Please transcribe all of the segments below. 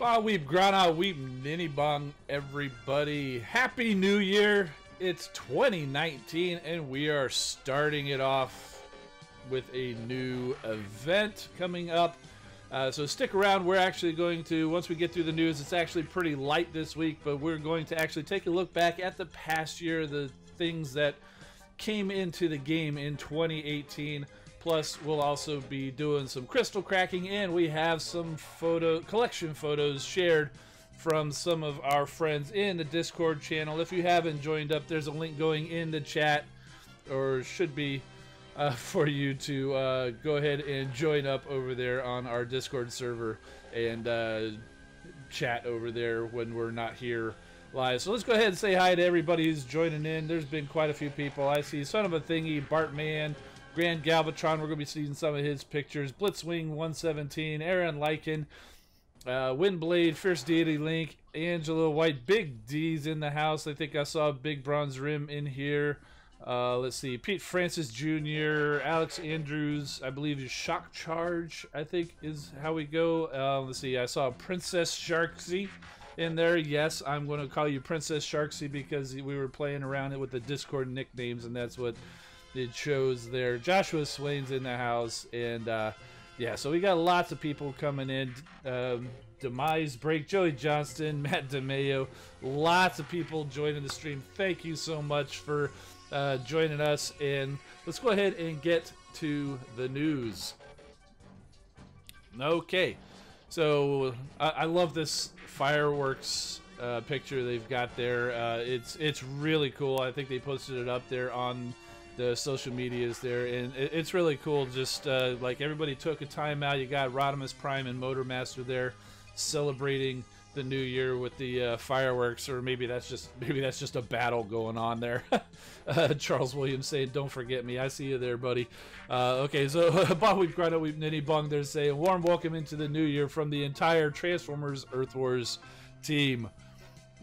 Bah weep, grana weep, ninny bong, everybody. Happy New Year! It's 2019 and we are starting it off with a new event coming up. So stick around. We're actually going to, once we get through the news, it's actually pretty light this week, but we're going to actually take a look back at the past year, the things that came into the game in 2018. Plus, we'll also be doing some crystal cracking, and we have some collection photos shared from some of our friends in the Discord channel. If you haven't joined up, there's a link going in the chat, or should be, for you to go ahead and join up over there on our Discord server and chat over there when we're not here live. So let's go ahead and say hi to everybody who's joining in. There's been quite a few people. I see Son of a Thingy, Bartman, Grand Galvatron, we're going to be seeing some of his pictures. Blitzwing 117, Aaron Lycan, Windblade, Fierce Deity Link, Angelo White, Big D's in the house. I think I saw Big Bronze Rim in here. Let's see, Pete Francis Jr., Alex Andrews, I believe is Shock Charge, I think is how we go. Let's see, I saw Princess Sharksy in there. Yes, I'm going to call you Princess Sharksy because we were playing around with the Discord nicknames, and that's what it shows there. Joshua Swain's in the house, and yeah, so we got lots of people coming in. Demise Break, Joey Johnston, Matt DeMayo, lots of people joining the stream. Thank you so much for joining us, and let's go ahead and get to the news. Okay, so I love this fireworks picture they've got there. It's really cool. I think they posted it up there on the social medias there, and it's really cool. Just like everybody took a time out. You got Rodimus Prime and Motormaster there celebrating the new year with the fireworks, or maybe that's just a battle going on there. Charles Williams saying, "Don't forget me." I see you there, buddy. Okay, so Bob Weep, Grotto Weep, Ninny Bong, they're saying, "Warm welcome into the new year from the entire Transformers Earth Wars team."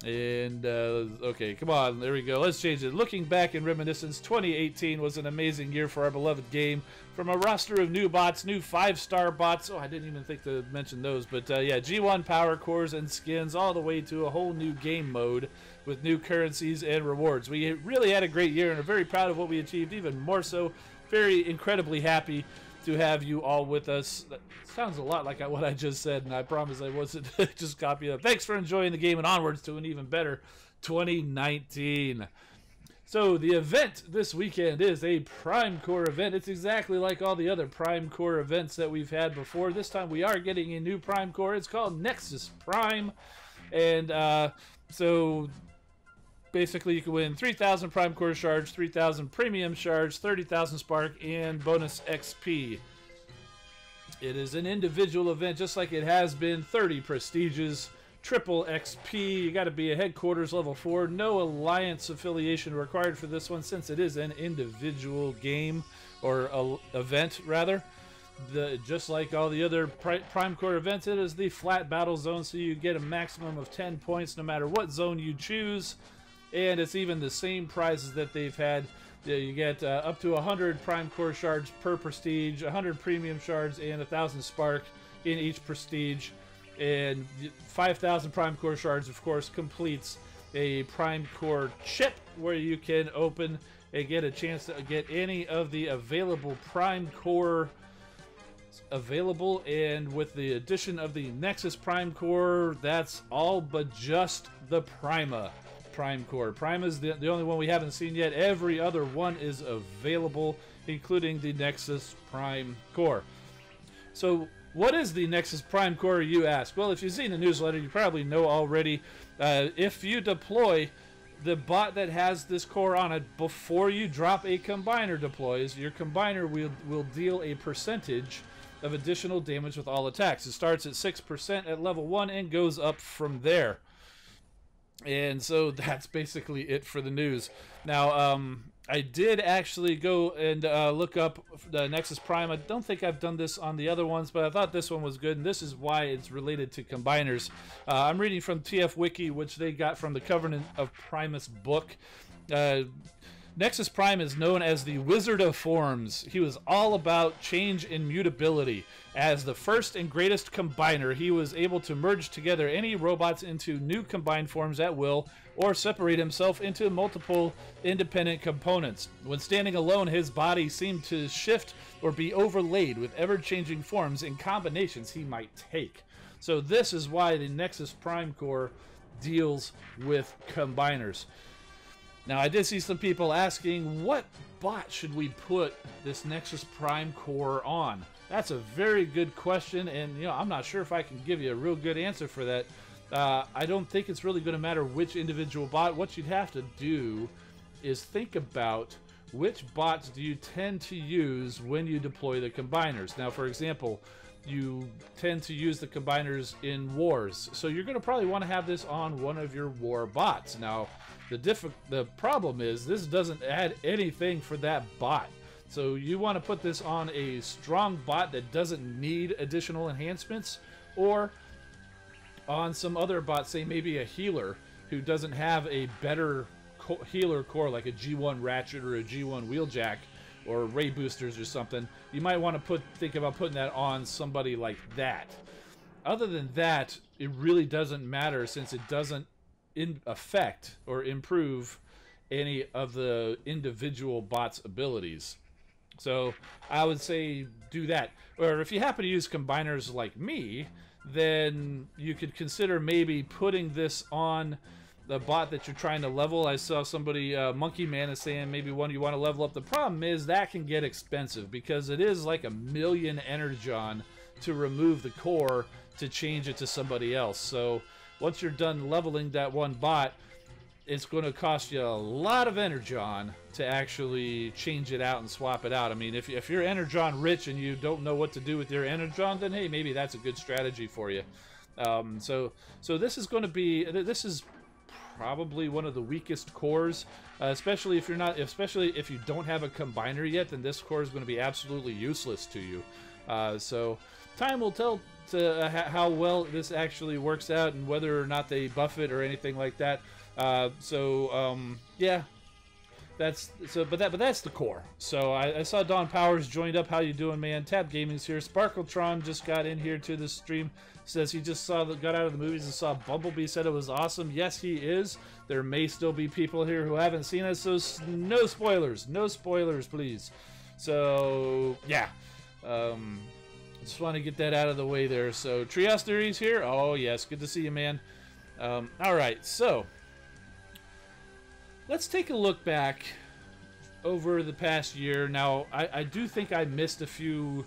And okay, come on, there we go. Let's change it. Looking back in reminiscence, 2018 was an amazing year for our beloved game. From a roster of new bots, new 5-star bots. Oh, I didn't even think to mention those, but yeah, G1 power cores and skins, all the way to a whole new game mode with new currencies and rewards. We really had a great year and are very proud of what we achieved. Even more so, very incredibly happy to have you all with us. That sounds a lot like what I just said, and I promise I wasn't just copying it. Thanks for enjoying the game, and onwards to an even better 2019. So the event this weekend is a Prime Core event. It's exactly like all the other Prime Core events that we've had before. This time we are getting a new Prime Core. It's called Nexus Prime, and so basically, you can win 3,000 Prime Core shards, 3,000 Premium shards, 30,000 Spark, and bonus XP. It is an individual event, just like it has been. 30 prestiges, triple XP. You got to be a headquarters level 4. No alliance affiliation required for this one, since it is an individual game, or event rather. Just like all the other Prime Core events, it is the flat battle zone, so you get a maximum of 10 points no matter what zone you choose. And it's even the same prizes that they've had. You get up to 100 Prime Core shards per prestige, 100 Premium shards, and 1,000 Spark in each prestige. And 5,000 Prime Core shards, of course, completes a Prime Core chip where you can open and get a chance to get any of the available Prime Core available. And with the addition of the Nexus Prime Core, that's all but just the Prima Prime Core. Prime is the only one we haven't seen yet. Every other one is available, including the Nexus Prime Core. So what is the Nexus Prime Core, you ask? Well, if you've seen the newsletter, you probably know already. If you deploy the bot that has this core on it before you drop a combiner deploys, your combiner will deal a percentage of additional damage with all attacks. It starts at 6% at level 1 and goes up from there. And so that's basically it for the news. Now, I did actually go and look up the Nexus Prime. I don't think I've done this on the other ones, but I thought this one was good, and this is why it's related to combiners. I'm reading from TF Wiki, which they got from the Covenant of Primus book. Nexus Prime is known as the Wizard of Forms. He was all about change and mutability. As the first and greatest combiner, he was able to merge together any robots into new combined forms at will, or separate himself into multiple independent components. When standing alone, his body seemed to shift or be overlaid with ever-changing forms and combinations he might take. So this is why the Nexus Prime core deals with combiners. Now, I did see some people asking, what bot should we put this Nexus Prime core on? That's a very good question, and you know, I'm not sure if I can give you a real good answer for that. I don't think it's really going to matter which individual bot. What you'd have to do is think about which bots do you tend to use when you deploy the combiners. Now, for example, you tend to use the combiners in wars, so you're going to probably want to have this on one of your war bots. Now, the problem is this doesn't add anything for that bot. So you want to put this on a strong bot that doesn't need additional enhancements, or on some other bot, say maybe a healer who doesn't have a better healer core like a G1 Ratchet or a G1 Wheeljack or Ray Boosters or something. You might want to think about putting that on somebody like that. Other than that, it really doesn't matter, since it doesn't affect or improve any of the individual bot's abilities. So I would say do that. Or if you happen to use combiners like me, then you could consider maybe putting this on the bot that you're trying to level. I saw somebody, Monkey Man, is saying maybe one you want to level up. The problem is that can get expensive, because it is like 1,000,000 energon to remove the core to change it to somebody else. So once you're done leveling that one bot, it's going to cost you a lot of energon to actually change it out and swap it out. I mean, if you're energon rich and you don't know what to do with your energon, then hey, maybe that's a good strategy for you. So this is going to be, this is probably one of the weakest cores, especially if you don't have a combiner yet. Then this core is going to be absolutely useless to you. So time will tell to how well this actually works out, and whether or not they buff it or anything like that. Yeah, but that's the core. So I saw Don Powers joined up. How you doing, man? Tab Gaming's here. Sparkletron just got in here to the stream. Says he just got out of the movies and saw Bumblebee. Said it was awesome. Yes, he is. There may still be people here who haven't seen it, so no spoilers. No spoilers, please. So yeah, just want to get that out of the way there. So Trios Theory's here. Oh yes, good to see you, man. All right, so let's take a look back over the past year. Now, I do think I missed a few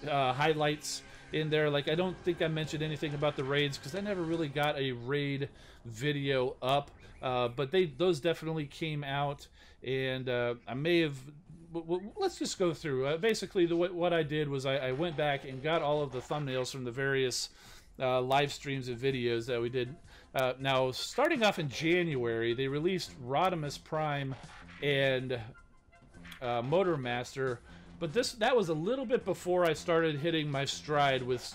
highlights in there. Like, I don't think I mentioned anything about the raids, because I never really got a raid video up. But those definitely came out, and I may have... let's just go through. Basically, what I did was I went back and got all of the thumbnails from the various live streams and videos that we did. Now, starting off in January, they released Rodimus Prime and Motormaster, but that was a little bit before I started hitting my stride with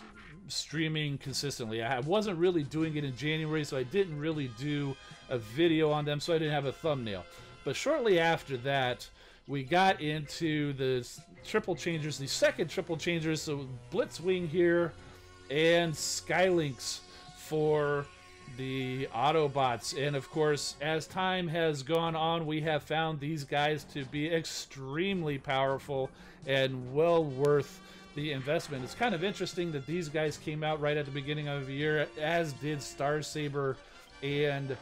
streaming consistently. I wasn't really doing it in January, so I didn't really do a video on them, so I didn't have a thumbnail. But shortly after that, we got into the triple changers, the second triple changers, so Blitzwing here and Skylinks for the Autobots. And of course, as time has gone on, we have found these guys to be extremely powerful and well worth the investment. It's kind of interesting that these guys came out right at the beginning of the year, as did Starsaber and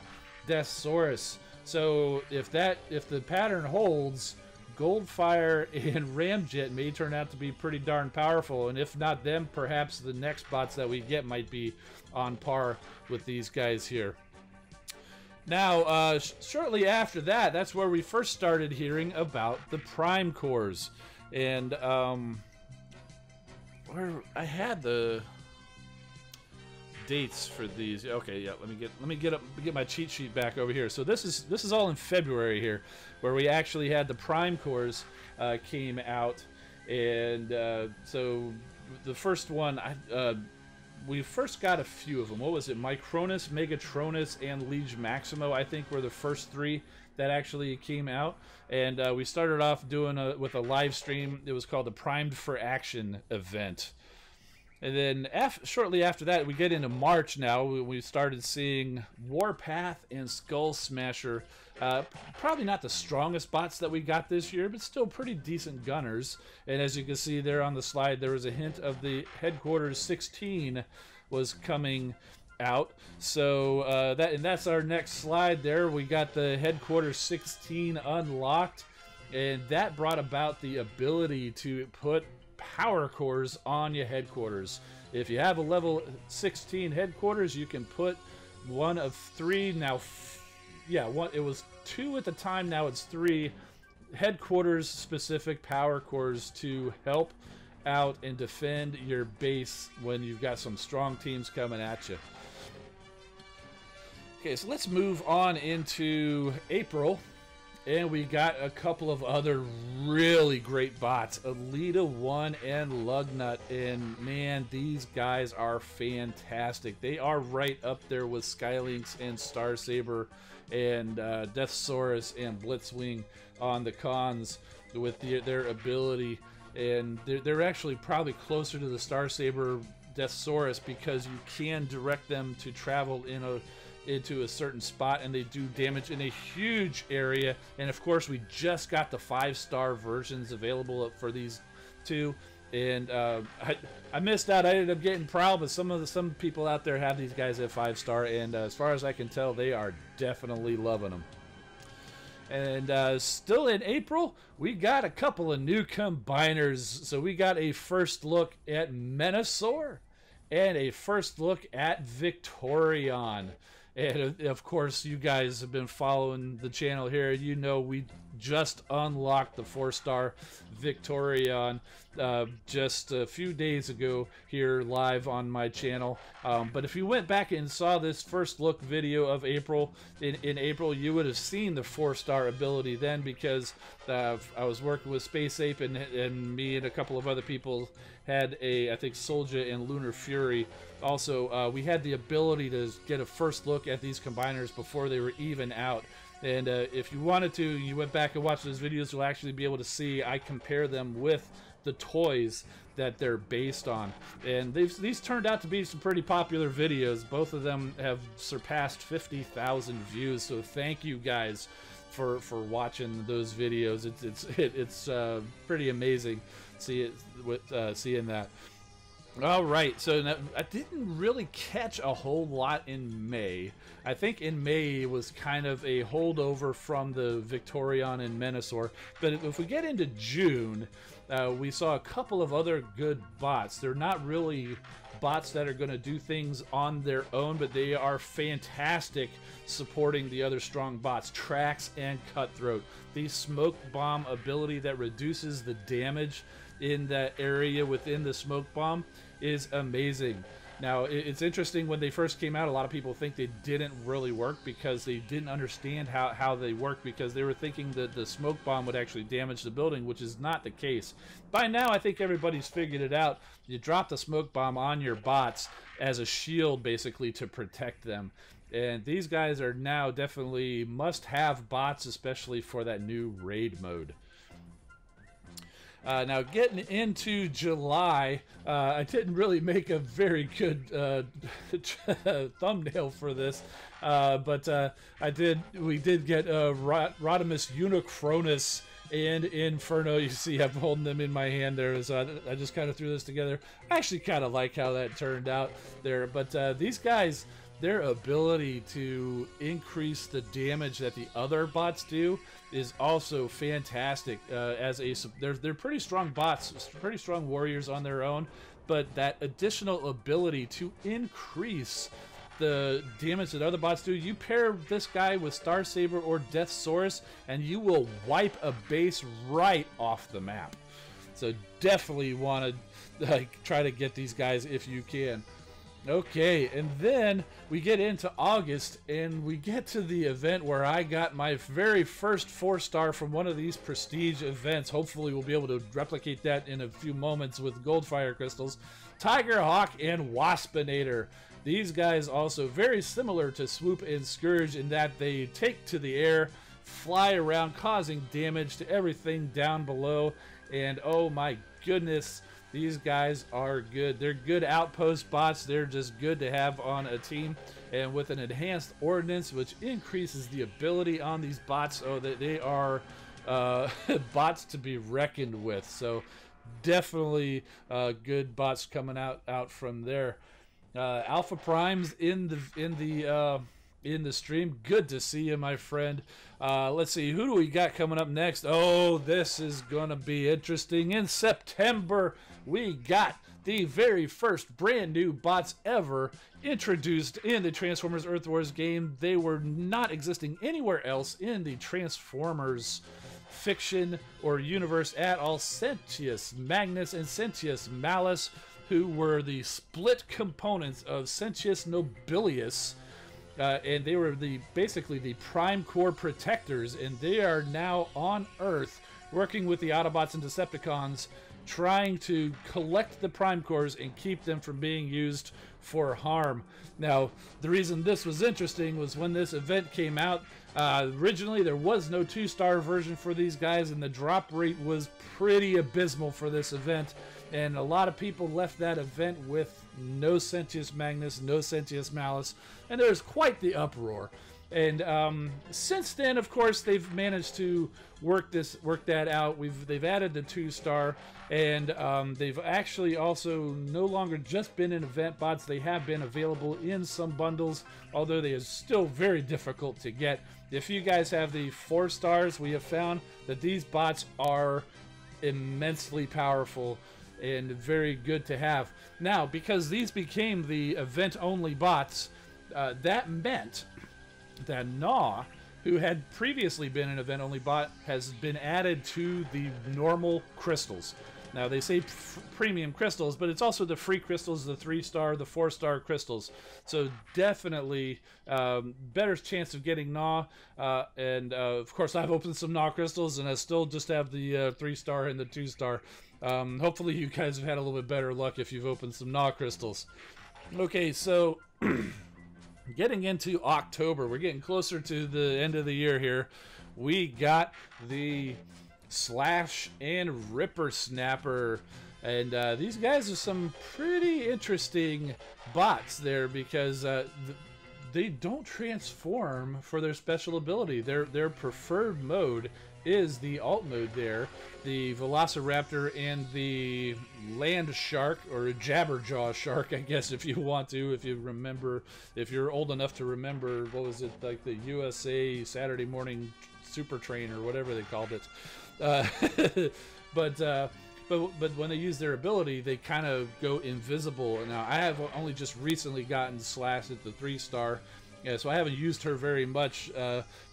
Deathsaurus. So if the pattern holds, Goldfire and Ramjet may turn out to be pretty darn powerful, and if not them, perhaps the next bots that we get might be on par with these guys here. Now, shortly after that, that's where we first started hearing about the Prime cores, and where I had the dates for these. Okay, yeah, let me get my cheat sheet back over here. So this is all in February here, where we actually had the Prime cores came out, and so the first one, we first got a few of them. What was it? Micronus, Megatronus, and Liege Maximo, I think, were the first 3 that actually came out. And we started off doing with a live stream. It was called the Primed for Action event. And then shortly after that, we get into March now. We started seeing Warpath and Skull Smasher. Probably not the strongest bots that we got this year, but still pretty decent gunners. And as you can see there on the slide, there was a hint of the Headquarters 16 was coming out. So that's our next slide there. We got the Headquarters 16 unlocked, and that brought about the ability to put power cores on your headquarters. If you have a level 16 headquarters, you can put one of 3 now. It was 2 at the time, now it's 3 headquarters specific power cores to help out and defend your base when you've got some strong teams coming at you. Okay, so let's move on into April. And we got a couple of other really great bots, Alita 1 and Lugnut, and man, these guys are fantastic. They are right up there with Skylynx and Starsaber and Deathsaurus and Blitzwing on the cons with their ability, and they're actually probably closer to the Starsaber Deathsaurus because you can direct them to travel into a certain spot, and they do damage in a huge area. And of course, we just got the 5-star versions available for these 2, and I missed out. I ended up getting Prowl, but some people out there have these guys at 5-star, and as far as I can tell, they are definitely loving them. And still in April, we got a couple of new combiners. So we got a first look at Menasor and a first look at Victorion. And of course, you guys have been following the channel here. You know we just unlocked the 4-star Victorion just a few days ago here live on my channel. But if you went back and saw this first look video of April, in April, you would have seen the 4-star ability then, because I was working with Space Ape, and me and a couple of other people had I think Soldier and Lunar Fury. Also, we had the ability to get a first look at these combiners before they were even out. And if you wanted to, you went back and watched those videos, you'll actually be able to see I compare them with the toys that they're based on. And these turned out to be some pretty popular videos. Both of them have surpassed 50,000 views, so thank you guys for watching those videos. It's pretty amazing seeing that. All right, so now, I didn't really catch a whole lot in May. I think in May was kind of a holdover from the Victorion and Menasor. But if we get into June, we saw a couple of other good bots. They're not really bots that are going to do things on their own, but they are fantastic supporting the other strong bots, Trax and Cutthroat. The smoke bomb ability that reduces the damage in that area within the smoke bomb is amazing. Now, it's interesting, when they first came out, a lot of people think they didn't really work because they didn't understand how they work, because they were thinking that the smoke bomb would actually damage the building, which is not the case. By now, I think everybody's figured it out. You drop the smoke bomb on your bots as a shield, basically, to protect them. And these guys are now definitely must-have bots, especially for that new raid mode. Now, getting into July, I didn't really make a very good thumbnail for this, but we did get Rodimus Unicronus and Inferno. You see I'm holding them in my hand there, so I just kind of threw this together. I actually kind of like how that turned out there, but these guys, their ability to increase the damage that the other bots do is also fantastic. They're pretty strong bots, pretty strong warriors on their own, but that additional ability to increase the damage that other bots do, you pair this guy with Starsaber or Deathsaurus, and you will wipe a base right off the map. So definitely want to try to get these guys if you can. Okay, and then we get into August, and we get to the event where I got my very first 4-star from one of these prestige events. Hopefully we'll be able to replicate that in a few moments with Goldfire crystals. Tiger Hawk and Waspinator. These guys also very similar to Swoop and Scourge in that they take to the air, fly around, causing damage to everything down below, and oh my goodness, these guys are good. They're good outpost bots. They're just good to have on a team. And with an enhanced ordnance, which increases the ability on these bots, so that they are bots to be reckoned with. So definitely good bots coming out from there. Alpha Primes in the stream. Good to see you, my friend. Let's see, who do we got coming up next? Oh, this is gonna be interesting. In September, we got the very first brand new bots ever introduced in the Transformers Earth Wars game. They were not existing anywhere else in the Transformers fiction or universe at all. Sentius Magnus and Sentius Malus, who were the split components of Sentius Nobilius. And they were basically the Prime Core protectors, and they are now on Earth working with the Autobots and Decepticons, trying to collect the Prime Cores and keep them from being used for harm. Now, the reason this was interesting was when this event came out, originally there was no 2-star version for these guys, and the drop rate was pretty abysmal for this event. And a lot of people left that event with no Sentius Magnus, no Sentius Malus, and there's quite the uproar. And since then, of course, they've managed to work that out. They've added the 2-star, and they've actually also no longer just been in event bots. They have been available in some bundles, although they are still very difficult to get. If you guys have the 4 stars, we have found that these bots are immensely powerful and very good to have. Now, because these became the event-only bots, that meant that Gnaw, who had previously been an event-only bot, has been added to the normal crystals. Now, they say premium crystals, but it's also the free crystals, the 3-star, the 4-star crystals. So definitely better chance of getting Gnaw. And of course, I've opened some Gnaw crystals, and I still just have the 3-star and the 2-star. Hopefully you guys have had a little bit better luck if you've opened some Gnaw crystals. Okay, so getting into October, we're getting closer to the end of the year here. We got the Slash and Ripper Snapper, and these guys are some pretty interesting bots there, because they don't transform for their special ability. Their preferred mode is the alt mode there, the Velociraptor and the Land Shark, or Jabberjaw Shark, I guess, if you want to, if you remember, if you're old enough to remember, what was it, like the USA Saturday Morning Super Train or whatever they called it. But when they use their ability, they kind of go invisible. Now, I have only just recently gotten Slash at the 3-star, so I haven't used her very much,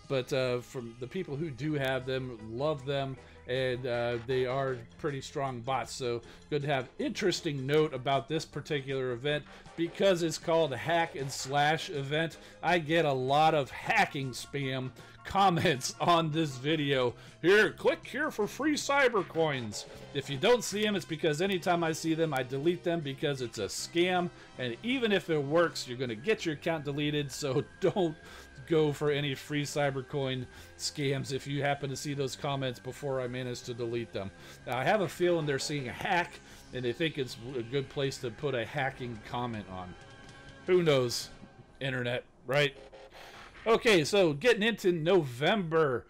but from the people who do have them, love them, and they are pretty strong bots. So good to have. Interesting note about this particular event, because it's called a Hack and Slash event, I get a lot of hacking spam comments on this video. Here, click here for free cyber coins. If you don't see them, it's because anytime I see them, I delete them, because it's a scam, and even if it works, you're going to get your account deleted. So don't go for any free cybercoin scams if you happen to see those comments before I manage to delete them. Now, I have a feeling they're seeing a hack, and they think it's a good place to put a hacking comment on. Who knows? Internet, right? Okay, so getting into November,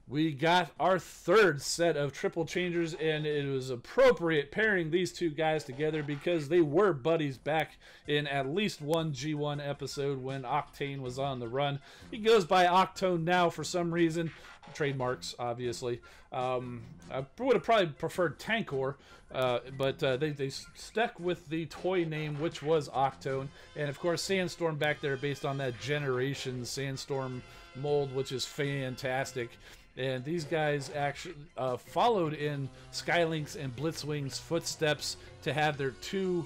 we got our 3rd set of triple changers, and it was appropriate pairing these two guys together because they were buddies back in at least one G1 episode when Octane was on the run. He goes by Octone now for some reason. Trademarks, obviously. I would have probably preferred Tankor, but they stuck with the toy name, which was Octone. And of course, Sandstorm back there based on that Generation Sandstorm mold, which is fantastic. And these guys actually followed in Skylink's and Blitzwing's footsteps to have their 2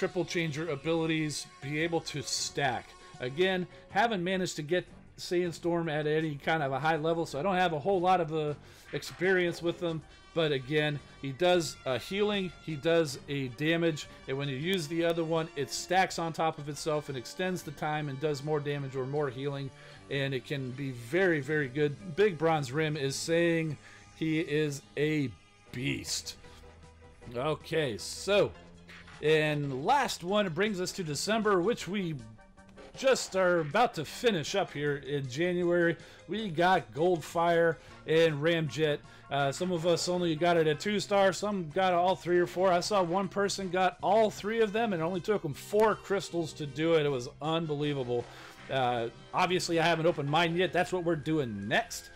triple changer abilities, be able to stack. Again, haven't managed to get Sandstorm at any kind of a high level, so I don't have a whole lot of experience with them. But again, he does a healing, he does a damage, and when you use the other one, it stacks on top of itself and extends the time and does more damage or more healing, and it can be very, very good. Big Bronze Rim is saying he is a beast. Okay, so, and last one brings us to December, which we just are about to finish up here in January. We got Goldfire and Ramjet. Some of us only got it at 2-star, some got all 3 or 4. I saw one person got all 3 of them, and it only took them 4 crystals to do it. It was unbelievable. Obviously, I haven't opened mine yet. That's what we're doing next.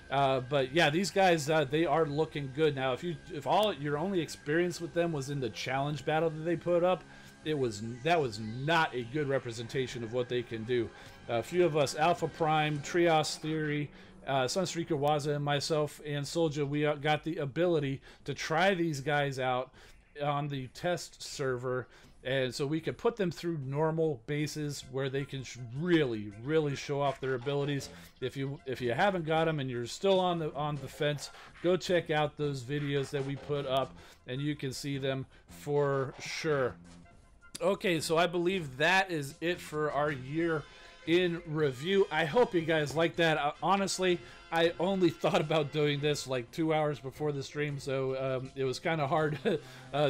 But yeah, these guys, they are looking good. Now, if all your only experience with them was in the challenge battle that they put up, that was not a good representation of what they can do. A few of us, Alpha Prime, Trios Theory, Sunstreaker Waza, and myself and Soldier, we got the ability to try these guys out on the test server, and so we could put them through normal bases where they can really, really show off their abilities. If you haven't got them and you're still on the fence, go check out those videos that we put up, and you can see them for sure. Okay, so I believe that is it for our year in review. I hope you guys like that. Honestly, I only thought about doing this like 2 hours before the stream, so it was kind of hard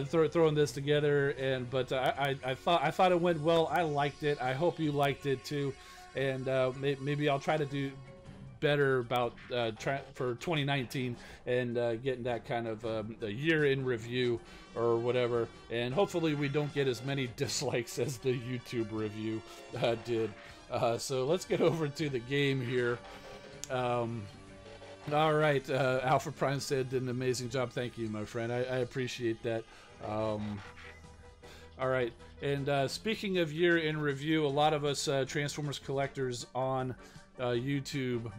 throwing this together. But I thought it went well. I liked it. I hope you liked it too, and maybe I'll try to do better about for 2019 and getting that kind of a year in review or whatever, and hopefully we don't get as many dislikes as the YouTube review did. So let's get over to the game here. All right, Alpha Prime said did an amazing job. Thank you, my friend. I appreciate that. All right, and speaking of year in review, a lot of us Transformers collectors on YouTube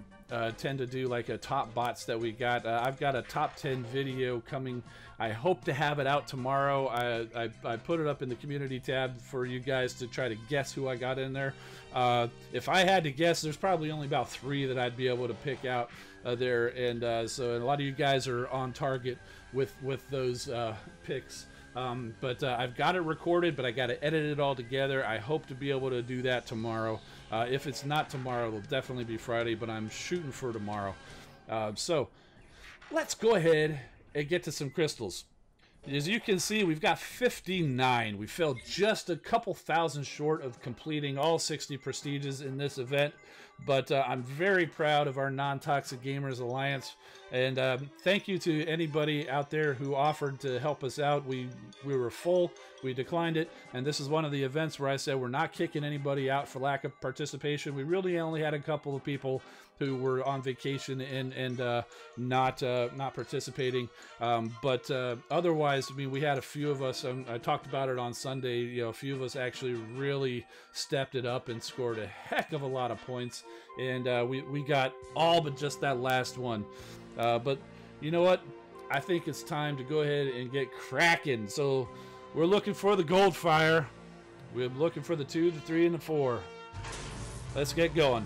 tend to do like a top bots that we got. I've got a top 10 video coming. I hope to have it out tomorrow. I put it up in the community tab for you guys to try to guess who I got in there. If I had to guess, there's probably only about 3 that I'd be able to pick out there, and so a lot of you guys are on target with those picks. But I've got it recorded, but I got to edit it all together. I hope to be able to do that tomorrow. If it's not tomorrow, it'll definitely be Friday, but I'm shooting for tomorrow. So let's go ahead and get to some crystals. As you can see, we've got 59. We fell just a couple thousand short of completing all 60 prestiges in this event, but I'm very proud of our Non-Toxic Gamers Alliance, and thank you to anybody out there who offered to help us out. We were full, we declined it, and this is one of the events where I said we're not kicking anybody out for lack of participation. We really only had a couple of people who were on vacation and not participating, but otherwise, I mean, we had a few of us. I talked about it on Sunday. You know, a few of us actually really stepped it up and scored a heck of a lot of points, and we got all but just that last one. But you know what? I think it's time to go ahead and get cracking. So we're looking for the Goldfire. We're looking for the 2, the 3, and the 4. Let's get going.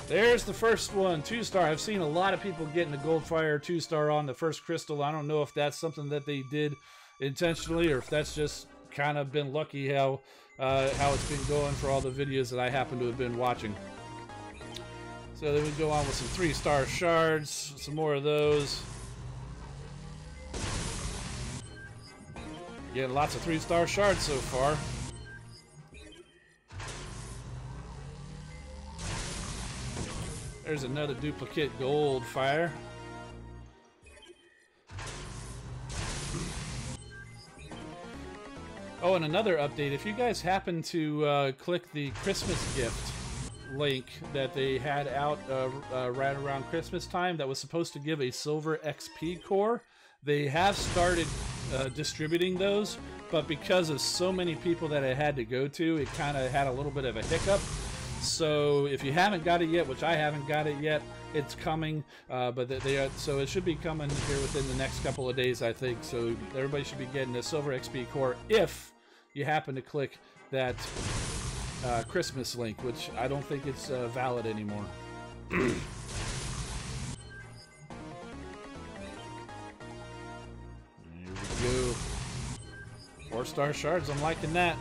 There's the first one, 2-star. I've seen a lot of people getting the Goldfire 2-star on the first crystal. I don't know if that's something that they did intentionally or if that's just kind of been lucky how it's been going for all the videos that I happen to have been watching. So then we go on with some 3-star shards, some more of those. Getting lots of 3-star shards so far. There's another duplicate Goldfire. Oh, and another update. If you guys happen to click the Christmas gift link that they had out right around Christmas time that was supposed to give a silver XP core, they have started distributing those, but because of so many people that it had to go to, it kind of had a little bit of a hiccup. So if you haven't got it yet, which I haven't got it yet, it's coming, but so it should be coming here within the next couple of days, I think. So everybody should be getting a silver XP core if you happen to click that Christmas link, which I don't think it's valid anymore. Here we go. 4-star shards, I'm liking that.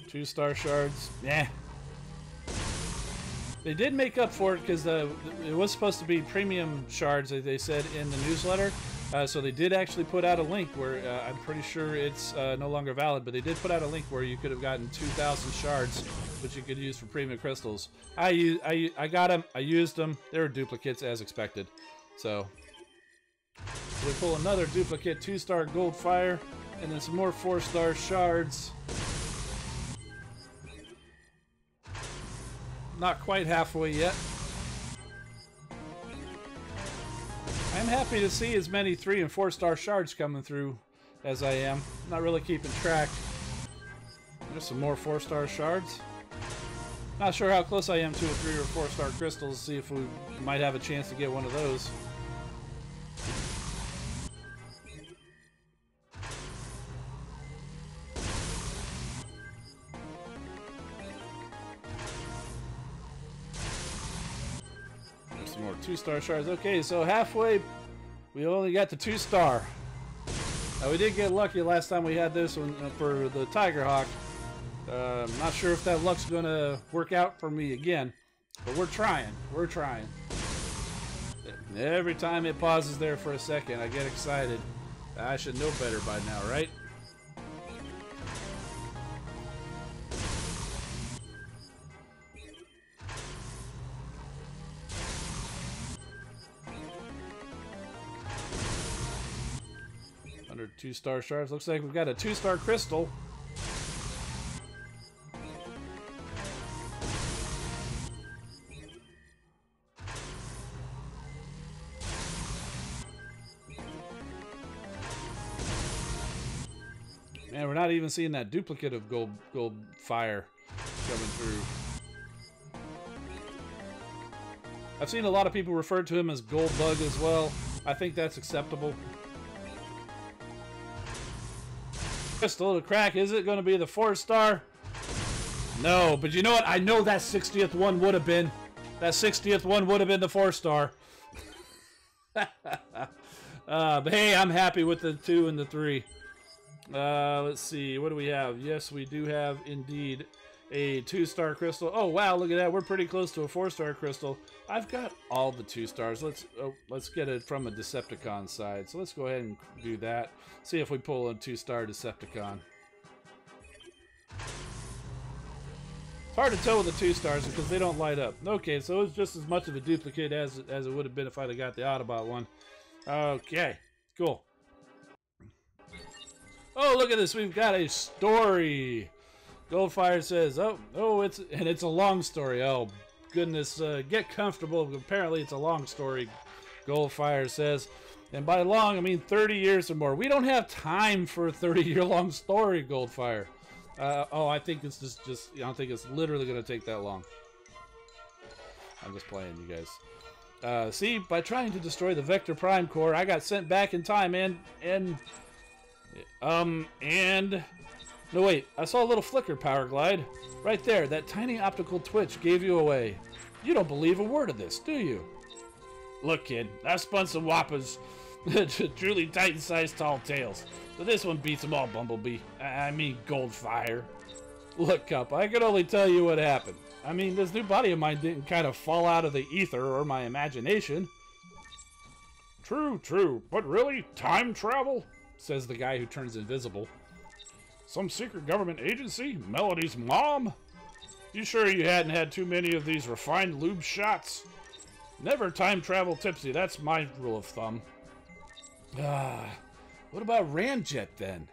Two-star shards, yeah. They did make up for it because it was supposed to be premium shards, they said in the newsletter. So they did actually put out a link where I'm pretty sure it's no longer valid, but they did put out a link where you could have gotten 2,000 shards, which you could use for premium crystals. I got them, I used them. They were duplicates as expected. So we pull another duplicate 2-star Goldfire, and then some more 4-star shards. Not quite halfway yet. I'm happy to see as many 3- and 4-star shards coming through as I am. Not really keeping track. There's some more 4-star shards. Not sure how close I am to a 3- or 4-star crystals. See if we might have a chance to get one of those. More 2-star shards. Okay, so halfway, we only got the 2-star. We did get lucky last time we had this one for the Tiger Hawk. I'm not sure if that luck's going to work out for me again, but we're trying. We're trying. Every time it pauses there for a second, I get excited. I should know better by now, right? Under 2-star shards. Looks like we've got a 2-star crystal. Man, we're not even seeing that duplicate of Goldfire coming through. I've seen a lot of people refer to him as Goldbug as well. I think that's acceptable. Crystal to crack. Is it going to be the 4-star? No, but you know what? I know that 60th one would have been. That 60th one would have been the 4-star. But hey, I'm happy with the 2 and the 3. Let's see. What do we have? Yes, we do have indeed a 2-star crystal. Oh wow, look at that. We're pretty close to a 4-star crystal. I've got all the 2-stars. Let's get it from a Decepticon side. So let's go ahead and do that. See if we pull a 2-star Decepticon. It's hard to tell with the 2-stars because they don't light up. Okay, so it's just as much of a duplicate as it would have been if I'd have got the Autobot one. Okay, cool. Oh, look at this. We've got a story. Goldfire says, it's a long story. Oh, goodness, get comfortable. Apparently, it's a long story, Goldfire says. And by long, I mean 30 years or more. We don't have time for a 30-year-long story, Goldfire. I think it's just I don't think it's literally going to take that long. I'm just playing, you guys. See, by trying to destroy the Vector Prime core, I got sent back in time no wait, I saw a little flicker power glide. Right there, that tiny optical twitch gave you away. You don't believe a word of this, do you? Look, kid, I've spun some whoppers. Truly Titan-sized tall tales. So this one beats them all, Bumblebee. I mean, Goldfire. Look, Cup, I can only tell you what happened. I mean, this new body of mine didn't kind of fall out of the ether or my imagination. True, but really? Time travel? Says the guy who turns invisible. Some secret government agency? Melody's mom? You sure you hadn't had too many of these refined lube shots? Never time travel tipsy, that's my rule of thumb. What about Ramjet then?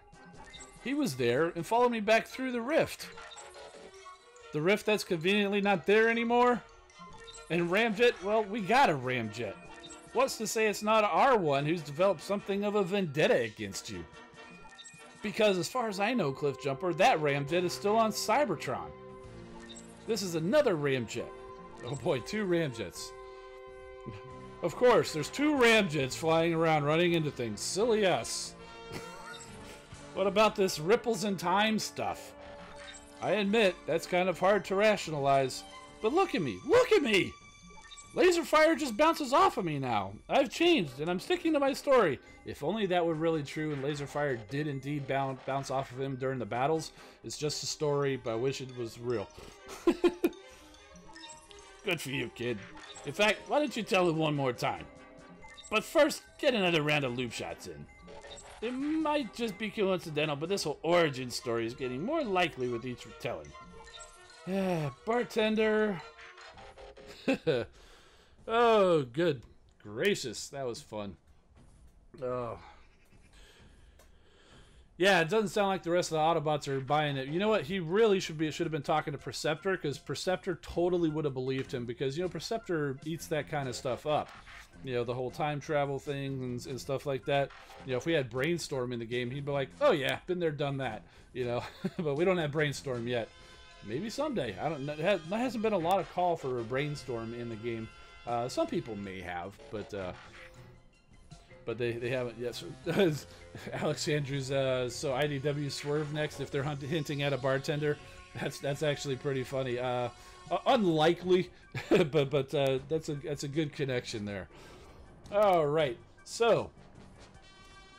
He was there and followed me back through the rift. The rift that's conveniently not there anymore? And Ramjet, well, we got a Ramjet. What's to say it's not our one who's developed something of a vendetta against you? Because as far as I know, Cliffjumper, that Ramjet is still on Cybertron. This is another Ramjet. Oh boy, 2 ramjets. Of course, there's 2 ramjets flying around, running into things. Silly us. What about this ripples in time stuff? I admit, that's kind of hard to rationalize. But look at me! Look at me! Laser fire just bounces off of me now. I've changed, and I'm sticking to my story. If only that were really true and laser fire did indeed bounce off of him during the battles. It's just a story, but I wish it was real. Good for you, kid. In fact, why don't you tell it one more time? But first, get another round of loop shots in. It might just be coincidental, but this whole origin story is getting more likely with each retelling. Yeah, bartender. Oh, good gracious, that was fun. Oh. Yeah, it doesn't sound like the rest of the Autobots are buying it. You know what? He really should have been talking to Perceptor, because Perceptor totally would have believed him, because, you know, Perceptor eats that kind of stuff up. You know, the whole time travel thing and stuff like that. You know, if we had Brainstorm in the game, he'd be like, oh yeah, been there, done that. You know, but we don't have Brainstorm yet. Maybe someday. I don't know. There hasn't been a lot of call for a Brainstorm in the game. Some people may have, but they haven't yet. So, Alex Andrews, so IDW swerve next if they're hinting at a bartender. That's actually pretty funny. Unlikely, but that's a good connection there. All right, so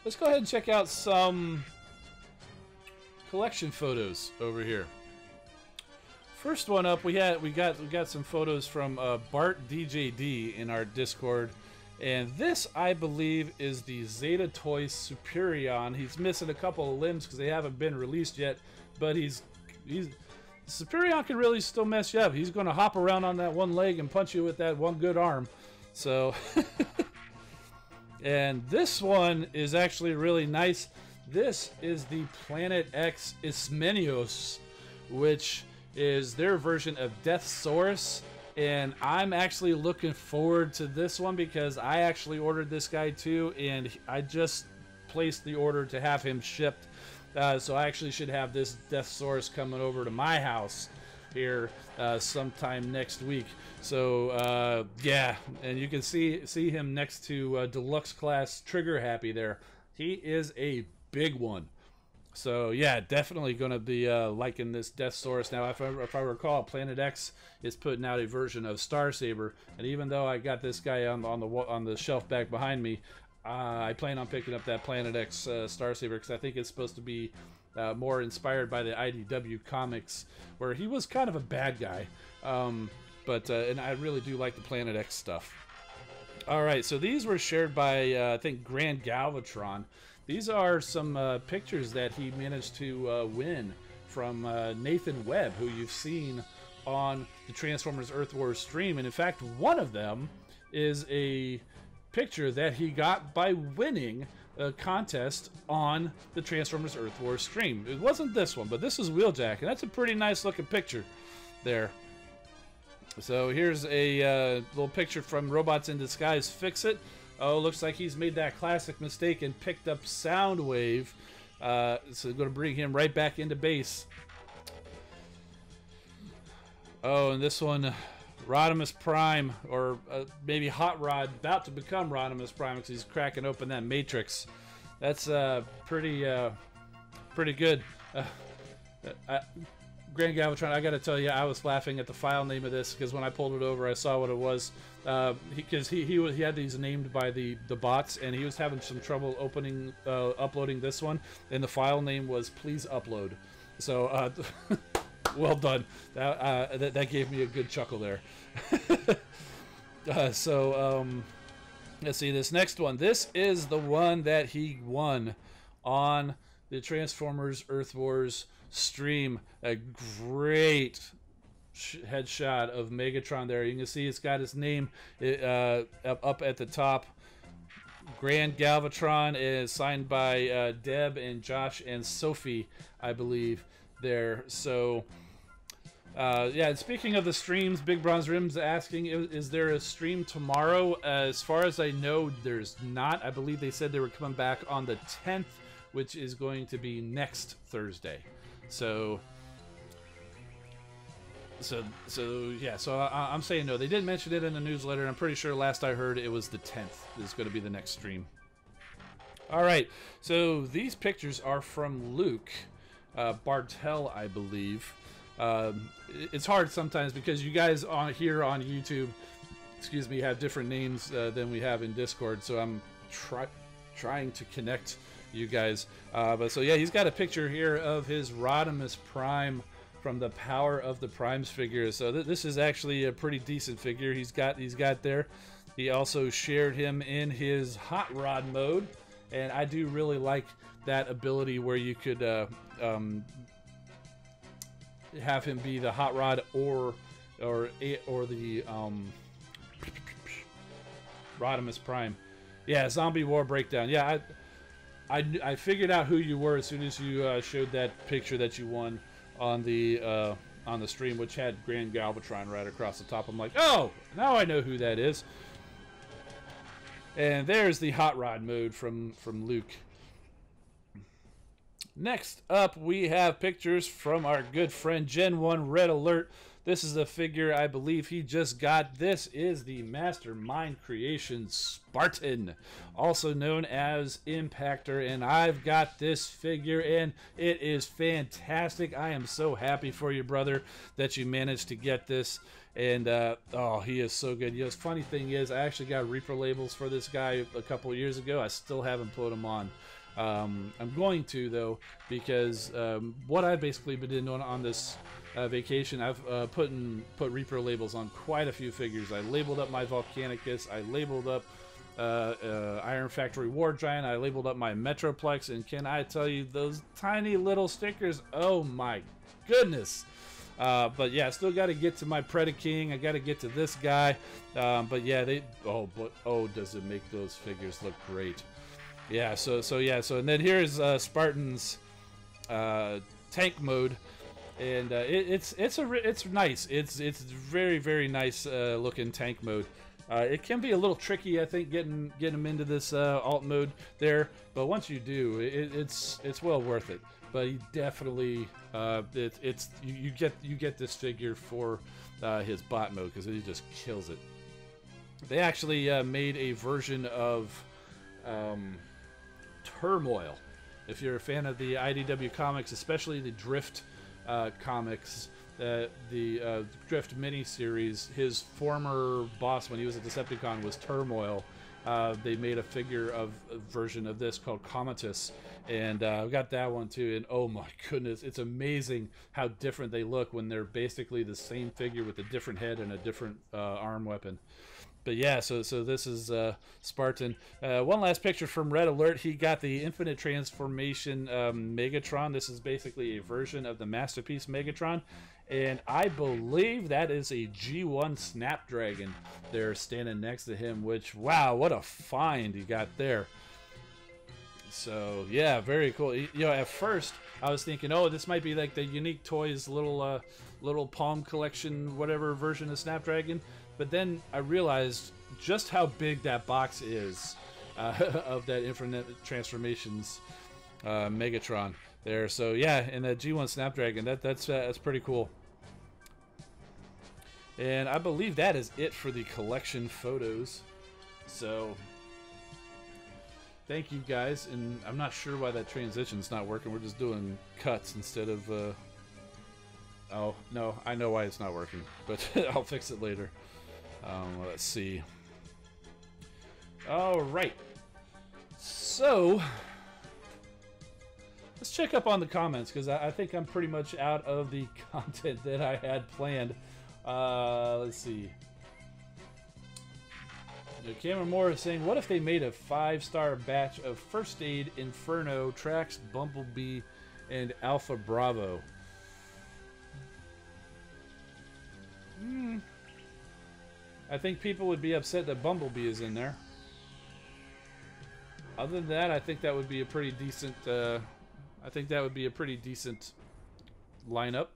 let's go ahead and check out some collection photos over here. First one up, we got some photos from Bart DJD in our Discord, and this I believe is the Zeta Toys Superion. He's missing a couple of limbs because they haven't been released yet, but Superion can really still mess you up. He's going to hop around on that one leg and punch you with that one good arm. So, and this one is actually really nice. This is the Planet X Ismenios, which is their version of Deathsaurus, and I'm actually looking forward to this one because I actually ordered this guy too, and I just placed the order to have him shipped. So I actually should have this Deathsaurus coming over to my house here sometime next week. So yeah, and you can see him next to Deluxe Class Trigger Happy there. He is a big one. So yeah, definitely going to be liking this Deathsaurus. Now, if I recall, Planet X is putting out a version of Starsaber, and even though I got this guy on the shelf back behind me, I plan on picking up that Planet X Starsaber because I think it's supposed to be more inspired by the IDW comics, where he was kind of a bad guy. And I really do like the Planet X stuff. All right, so these were shared by I think Grand Galvatron. These are some pictures that he managed to win from Nathan Webb, who you've seen on the Transformers Earth Wars stream. And in fact, one of them is a picture that he got by winning a contest on the Transformers Earth Wars stream. It wasn't this one, but this is Wheeljack, and that's a pretty nice looking picture there. So here's a little picture from Robots in Disguise Fix It. Oh, looks like he's made that classic mistake and picked up Soundwave. So going to bring him right back into base. Oh, and this one, Rodimus Prime, or maybe Hot Rod, about to become Rodimus Prime because he's cracking open that Matrix. That's pretty good. Grand Galvatron, I got to tell you, I was laughing at the file name of this because when I pulled it over, I saw what it was. Because he had these named by the bots, and he was having some trouble uploading this one, and the file name was Please Upload. So well done. That gave me a good chuckle there. Let's see this next one. This is the one that he won on the Transformers Earth Wars stream. A great headshot of Megatron there. You can see it's got his name up at the top. Grand Galvatron is signed by Deb and Josh and Sophie, I believe, there. So yeah, and speaking of the streams, Big Bronze Rim's asking, is there a stream tomorrow? As far as I know, there's not. I believe they said they were coming back on the 10th, which is going to be next Thursday. So So yeah, so I'm saying no. They didn't mention it in the newsletter. I'm pretty sure last I heard it was the 10th is going to be the next stream. All right, so these pictures are from Luke Bartel, I believe. It's hard sometimes because you guys on here on YouTube, excuse me, have different names than we have in Discord. So I'm trying to connect you guys. But so yeah, he's got a picture here of his Rodimus Prime from the Power of the Primes figure. So this is actually a pretty decent figure he's got there. He also shared him in his Hot Rod mode. And I do really like that ability where you could have him be the Hot Rod or the Rodimus Prime. Yeah, Zombie War Breakdown. Yeah, I figured out who you were as soon as you showed that picture that you won on the stream, which had Grand Galvatron right across the top. I'm like, oh, now I know who that is. And there's the Hot Rod mode from Luke. Next up, we have pictures from our good friend Gen 1 Red Alert. This is a figure I believe he just got. This is the Mastermind Creations Spartan, also known as Impactor. And I've got this figure, and it is fantastic. I am so happy for you, brother, that you managed to get this. And oh, he is so good. You know, the funny thing is, I actually got Reaper labels for this guy a couple years ago. I still haven't put them on. I'm going to, though, because what I've basically been doing on this vacation, I've put Reaper labels on quite a few figures. I labeled up my Volcanicus. I labeled up Iron Factory War Giant. I labeled up my Metroplex. And can I tell you, those tiny little stickers, oh my goodness. But yeah, still got to get to my Predaking. I got to get to this guy. But yeah, does it make those figures look great? Yeah. So and then here's Spartan's tank mode, and it's nice. It's very nice looking tank mode. It can be a little tricky, I think, getting them into this alt mode there. But once you do, it's well worth it. But he definitely you get this figure for his bot mode because he just kills it. They actually made a version of Turmoil. If you're a fan of the IDW comics, especially the Drift comics, the Drift mini-series, his former boss when he was a Decepticon was Turmoil. They made a version of this called Comatus, and we got that one too. And oh my goodness, it's amazing how different they look when they're basically the same figure with a different head and a different arm weapon. But yeah, so this is Spartan. One last picture from Red Alert. He got the Infinite Transformation Megatron. This is basically a version of the Masterpiece Megatron. And I believe that is a G1 Snapdragon there standing next to him, which, wow, what a find you got there. So, yeah, very cool. You know, at first, I was thinking, oh, this might be like the Unique Toys little Palm Collection, whatever version of Snapdragon. But then I realized just how big that box is of that Infinite Transformations Megatron there. So, yeah, and that G1 Snapdragon, that's pretty cool. And I believe that is it for the collection photos. So, thank you guys. And I'm not sure why that transition's not working. We're just doing cuts instead of... Oh, no, I know why it's not working. But I'll fix it later. Let's see. All right. So, let's check up on the comments, because I think I'm pretty much out of the content that I had planned. Let's see. Cameron Moore is saying, what if they made a 5-star batch of First Aid, Inferno, Trax, Bumblebee, and Alpha Bravo? I think people would be upset that Bumblebee is in there. Other than that, I think that would be a pretty decent. I think that would be a pretty decent lineup.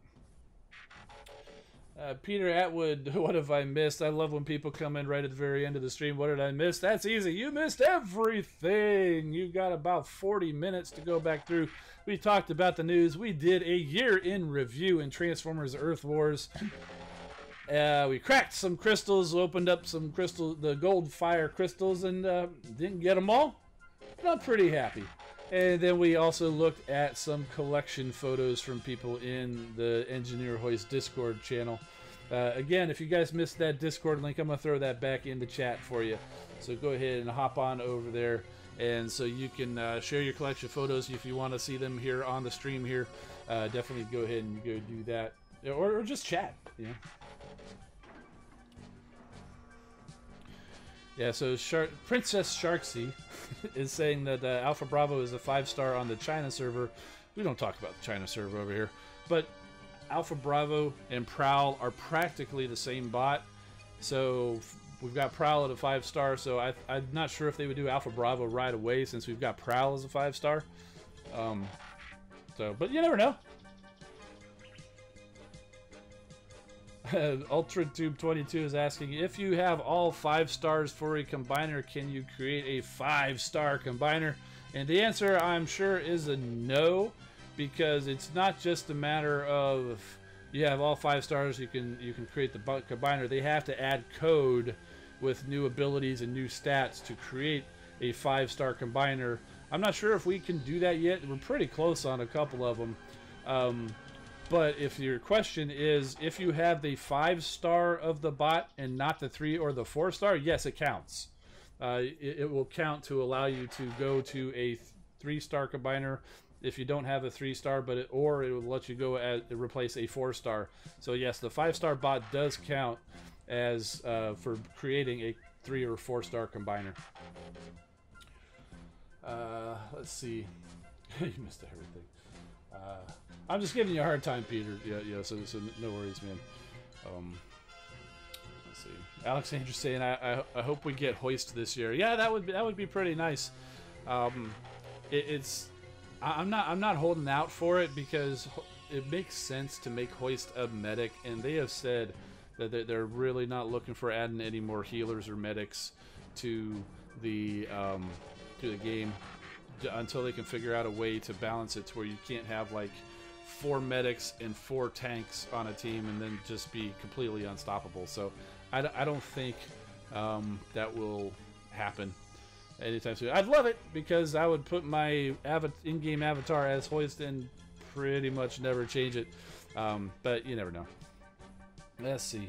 Peter Atwood, what have I missed? I love when people come in right at the very end of the stream. What did I miss? That's easy. You missed everything. You got about 40 minutes to go back through. We talked about the news. We did a year in review in Transformers Earth Wars. We cracked some crystals, opened up some crystals, the Goldfire crystals, and didn't get them all. But I'm pretty happy. And then we also looked at some collection photos from people in the Engineer Hoist Discord channel. Again, if you guys missed that Discord link, I'm going to throw that back in the chat for you. So go ahead and hop on over there. And so you can share your collection photos if you want to see them here on the stream here. Definitely go ahead and go do that. Or just chat, you know. Yeah, so Princess Sharksy is saying that Alpha Bravo is a 5-star on the China server. We don't talk about the China server over here. But Alpha Bravo and Prowl are practically the same bot. So we've got Prowl at a 5-star, so I'm not sure if they would do Alpha Bravo right away since we've got Prowl as a 5-star. But you never know. UltraTube22 is asking, if you have all 5 stars for a combiner, can you create a 5-star combiner? And the answer, I'm sure, is a no, because it's not just a matter of you have all 5 stars, you can create the combiner. They have to add code with new abilities and new stats to create a 5-star combiner. I'm not sure if we can do that yet. We're pretty close on a couple of them. But if your question is, if you have the 5-star of the bot and not the 3 or the 4-star, yes, it counts. It will count to allow you to go to a 3-star combiner if you don't have a 3-star, or it will let you go replace a 4-star. So yes, the 5-star bot does count as for creating a 3 or 4-star combiner. Let's see. You missed everything. I'm just giving you a hard time, Peter. Yeah. So no worries, man. Let's see. Alexander's saying, I hope we get Hoist this year. Yeah, that would be pretty nice. I'm not holding out for it because it makes sense to make Hoist a medic, and they have said that they're really not looking for adding any more healers or medics to the game until they can figure out a way to balance it to where you can't have like 4 medics and 4 tanks on a team and then just be completely unstoppable. So I don't think that will happen anytime soon. I'd love it because I would put my in-game avatar as Hoist and pretty much never change it. But you never know. Let's see.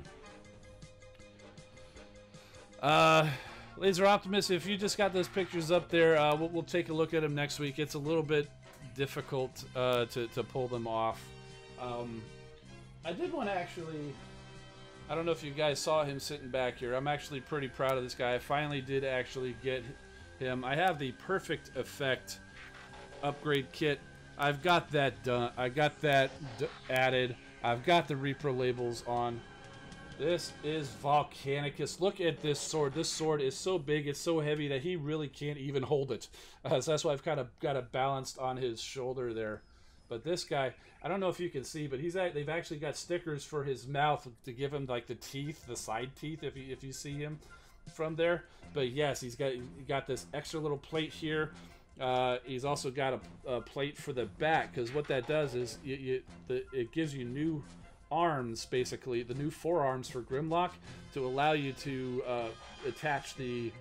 Laser Optimist, if you just got those pictures up there, we'll take a look at them next week. It's a little bit difficult to pull them off. I did want to actually... I don't know if you guys saw him sitting back here. I'm actually pretty proud of this guy. I finally did actually get him. I have the Perfect Effect upgrade kit. I've got that done. I got that added. I've got the repro labels on. This is Volcanicus. Look at this sword. This sword is so big, it's so heavy that he really can't even hold it. So that's why I've kind of got it balanced on his shoulder there. But this guy, I don't know if you can see, but they've actually got stickers for his mouth to give him like the teeth, the side teeth, if you see him from there. But yes, he got this extra little plate here. He's also got a plate for the back, because what that does is it gives you new arms, basically the new forearms for Grimlock, to allow you to attach the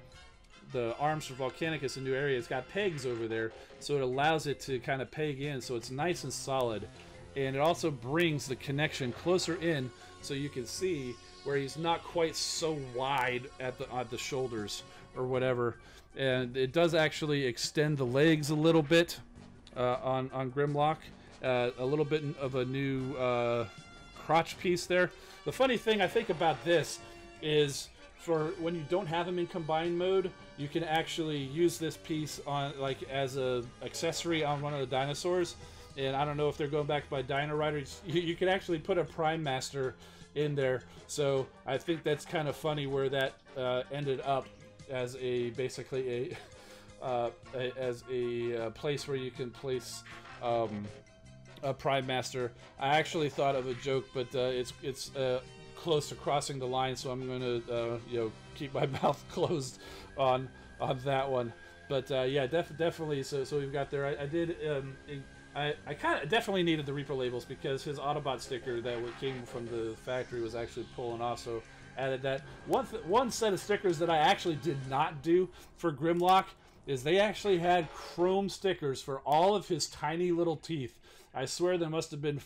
arms for Volcanicus in new area. It's got pegs over there, so it allows it to kind of peg in, so it's nice and solid. And it also brings the connection closer in, so you can see where he's not quite so wide at the shoulders or whatever. And it does actually extend the legs a little bit on Grimlock. A little bit of a new crotch piece there. The funny thing I think about this is, for when you don't have him in combined mode, you can actually use this piece on as a accessory on one of the dinosaurs. And I don't know if they're going back by Dino Riders. You can actually put a Prime Master in there. So I think that's kind of funny where that ended up as basically a place where you can place a Prime Master. I actually thought of a joke, but it's close to crossing the line, so I'm going to you know, keep my mouth closed on that one. But yeah, definitely. So we've got there. I kind of definitely needed the Reaper labels because his Autobot sticker that came from the factory was actually pulling off. So added that. One set of stickers that I actually did not do for Grimlock is they actually had chrome stickers for all of his tiny little teeth. I swear there must have been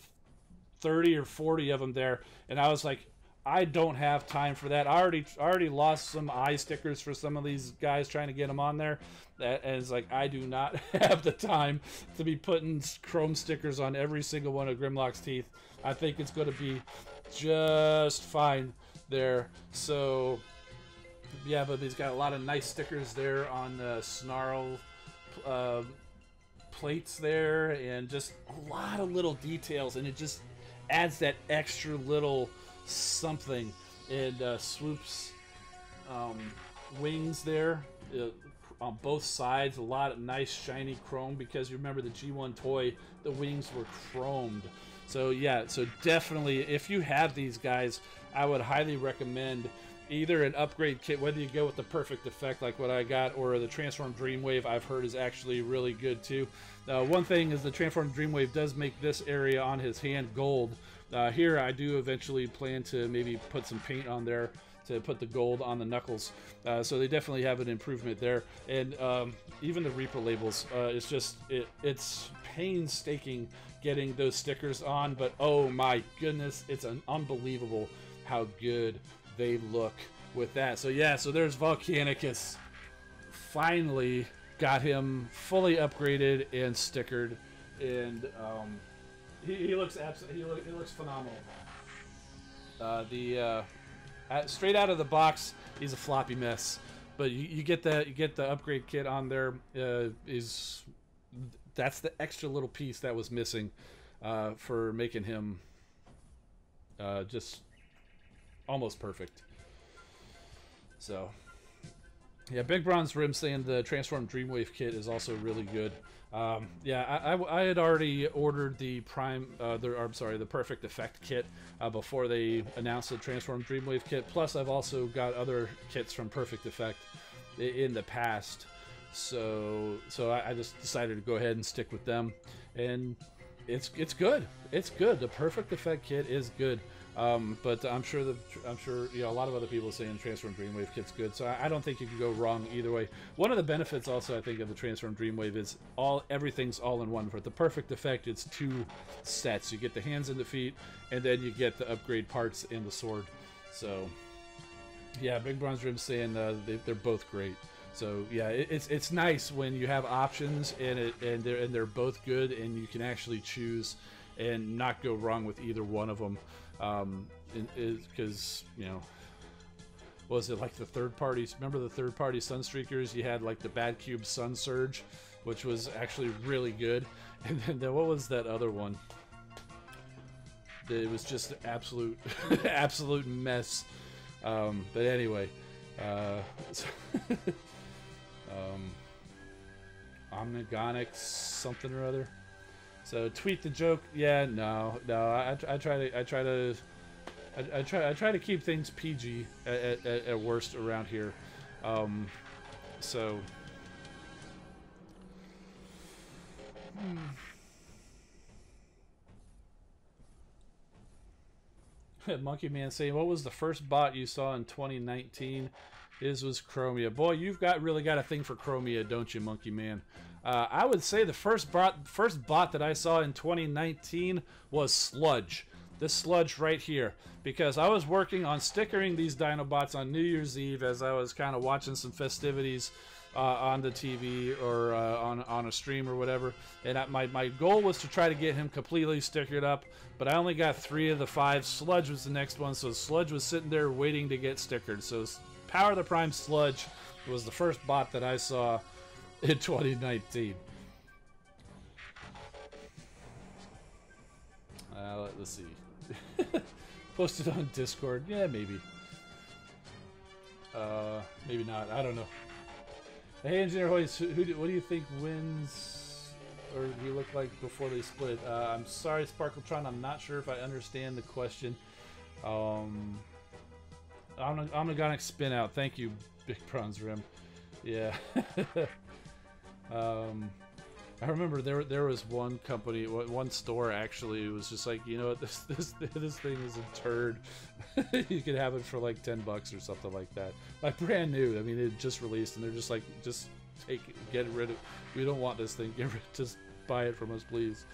30 or 40 of them there, and I was like, I don't have time for that. I already lost some eye stickers for some of these guys trying to get them on there, and it's like, I do not have the time to be putting chrome stickers on every single one of Grimlock's teeth. I think it's going to be just fine there. So yeah, but he's got a lot of nice stickers there on the Snarl plates there, and just a lot of little details, and it just adds that extra little something. And Swoop's wings there on both sides, a lot of nice shiny chrome, because you remember the G1 toy, the wings were chromed. So yeah, so definitely if you have these guys, I would highly recommend either an upgrade kit, whether you go with the perfect effect like what I got, or the Transform Dreamwave, I've heard is actually really good too. One thing is the Transform Dreamwave does make this area on his hand gold. Here I do eventually plan to maybe put some paint on there to put the gold on the knuckles. So they definitely have an improvement there. And even the Reaper labels, it's painstaking getting those stickers on, but oh my goodness, it's unbelievable how good they look with that. So yeah, so there's Volcanicus. Finally got him fully upgraded and stickered, and he looks absolutely, he looks phenomenal. Straight out of the box, he's a floppy mess, but you get the upgrade kit on there. That's the extra little piece that was missing for making him just almost perfect. So yeah, Big Bronze Rim saying the Transform Dreamwave kit is also really good. Yeah, I had already ordered the the Perfect Effect kit before they announced the Transform Dreamwave kit. Plus, I've also got other kits from Perfect Effect in the past. So I just decided to go ahead and stick with them, and it's good. It's good. The Perfect Effect kit is good. But I'm sure you know, a lot of other people are saying the Transform Dreamwave kit's good, so I don't think you can go wrong either way. One of the benefits also, I think, of the Transform Dreamwave is everything's all in one. For the Perfect Effect, it's 2 sets. You get the hands and the feet, and then you get the upgrade parts and the sword. So yeah, Big Bronze Rim saying they're both great. So yeah, it's nice when you have options and they're both good, and you can actually choose and not go wrong with either one of them. Because, you know, was it like the third parties? Remember the third party Sunstreakers? You had like the Bad Cube Sun Surge, which was actually really good. And then what was that other one? It was just absolute absolute mess. But anyway, Omnigonics something or other. So tweet the joke. Yeah, no. I try to keep things PG at worst around here. So Monkey Man saying, what was the first bot you saw in 2019? His was Chromia. Boy, you've really got a thing for Chromia, don't you, Monkey Man? I would say the first bot that I saw in 2019 was Sludge. This Sludge right here. Because I was working on stickering these Dinobots on New Year's Eve as I was kind of watching some festivities on the TV or on a stream or whatever. And my goal was to try to get him completely stickered up. But I only got 3 of the 5. Sludge was the next one. So Sludge was sitting there waiting to get stickered. So Power the Prime Sludge was the first bot that I saw in 2019. Let's see. Posted on Discord. Yeah, maybe. Maybe not. I don't know. Hey, Engineer Hoist, what do you think wins, or do you look like before they split? I'm sorry, Sparkletron. I'm not sure if I understand the question. Omnigonic spin out. Thank you, Big Bronze Rim. Yeah. I remember there was one company, one store actually. It was just like, you know what, this thing is a turd. You could have it for like $10 or something like that. Like brand new. I mean, it just released, and they're just like, just take it, get rid of. We don't want this thing. Just buy it from us, please.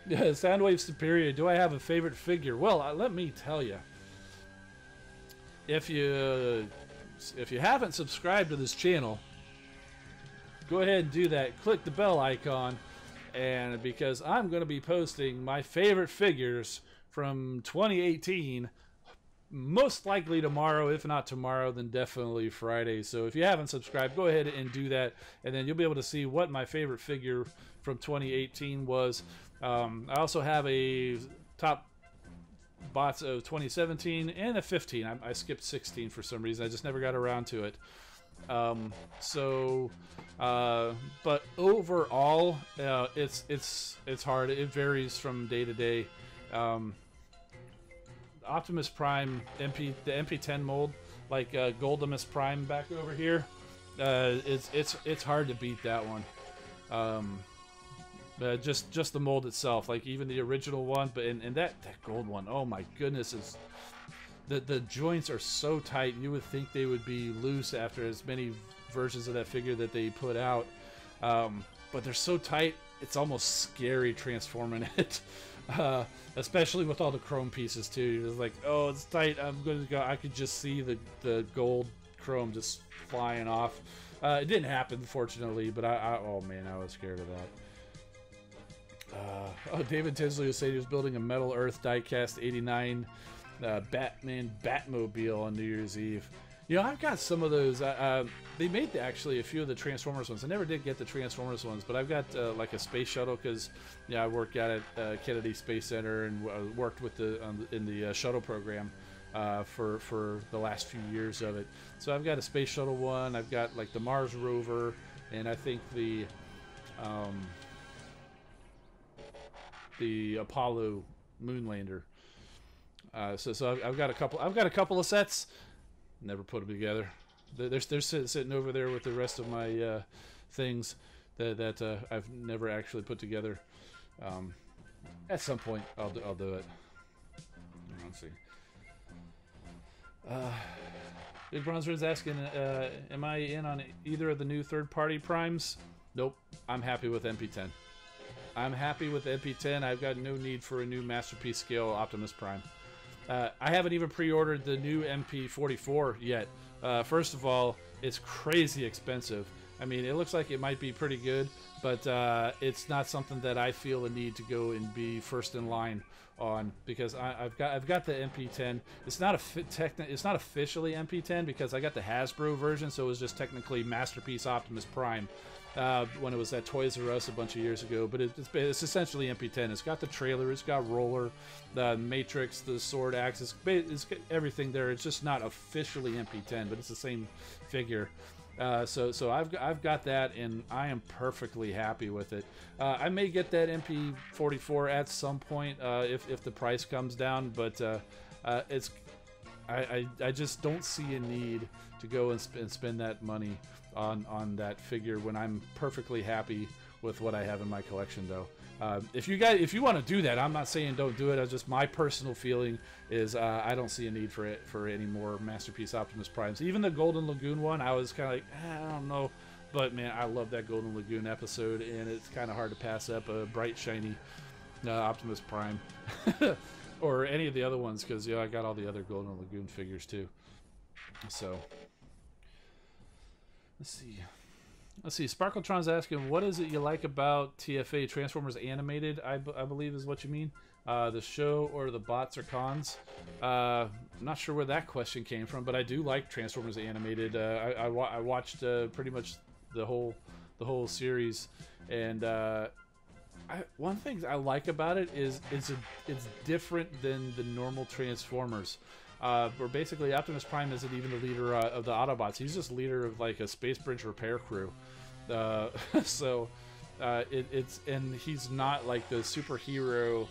Yeah, Soundwave Superior. Do I have a favorite figure? Well, let me tell you. If you haven't subscribed to this channel, go ahead and do that. Click the bell icon, and because I'm going to be posting my favorite figures from 2018, most likely tomorrow. If not tomorrow, then definitely Friday. So if you haven't subscribed, go ahead and do that, and then you'll be able to see what my favorite figure from 2018 was. I also have a top bots of 2017 and a 15. I skipped 16 for some reason. I just never got around to it. But overall, it's hard. It varies from day to day. Optimus Prime the MP10 mold, like Goldimus Prime back over here, it's hard to beat that one. Just the mold itself, like even the original one, but and that gold one, oh my goodness, is the joints are so tight. You would think they would be loose after as many versions of that figure that they put out, but they're so tight it's almost scary transforming it. Especially with all the chrome pieces too. You're just like, oh, it's tight, I'm gonna go. I could just see the gold chrome just flying off. It didn't happen, fortunately, but oh man, I was scared of that. Oh, David Tinsley was saying he was building a Metal Earth diecast 89 Batman Batmobile on New Year's Eve. You know, I've got some of those. They made actually a few of the Transformers ones. I never did get the Transformers ones, but I've got like a space shuttle because yeah, I work out at Kennedy Space Center and worked with in the shuttle program for the last few years of it. So I've got a space shuttle one. I've got like the Mars rover, and I think the Apollo Moonlander. So I've got a couple. I've got a couple of sets. Never put them together. They're sitting over there with the rest of my things that I've never actually put together. At some point, I'll do it. Let's see. Big Bronzer's asking, am I in on either of the new third-party primes? Nope. I'm happy with MP10. I'm happy with MP10. I've got no need for a new Masterpiece scale Optimus Prime. I haven't even pre-ordered the new MP44 yet. First of all, it's crazy expensive. I mean, it looks like it might be pretty good, but it's not something that I feel a need to go and be first in line on, because I've got the MP10. It's not officially MP10 because I got the Hasbro version, so it was just technically Masterpiece Optimus Prime. When it was at Toys R Us a bunch of years ago, but it's essentially MP10. It's got the trailer, it's got roller, the matrix, the sword axe, it's got everything there. It's just not officially MP10, but it's the same figure. So I've got that, and I am perfectly happy with it. I may get that MP44 at some point if the price comes down, but I just don't see a need to go and spend that money on that figure when I'm perfectly happy with what I have in my collection, though. If you want to do that, I'm not saying don't do it. It's just my personal feeling is I don't see a need for any more Masterpiece Optimus Primes. Even the Golden Lagoon one, I was kind of like, I don't know, but man, I love that Golden Lagoon episode, and it's kind of hard to pass up a bright, shiny Optimus Prime or any of the other ones, because I got all the other Golden Lagoon figures too. So. Let's see. Sparkletron's asking, what is it you like about TFA Transformers Animated? I believe is what you mean. The show or the bots or cons? I'm not sure where that question came from, but I do like Transformers Animated. I watched pretty much the whole series, and one thing I like about it is it's different than the normal Transformers. Where basically Optimus Prime isn't even the leader of the Autobots. He's just leader of like a space bridge repair crew. So and he's not like the superhero,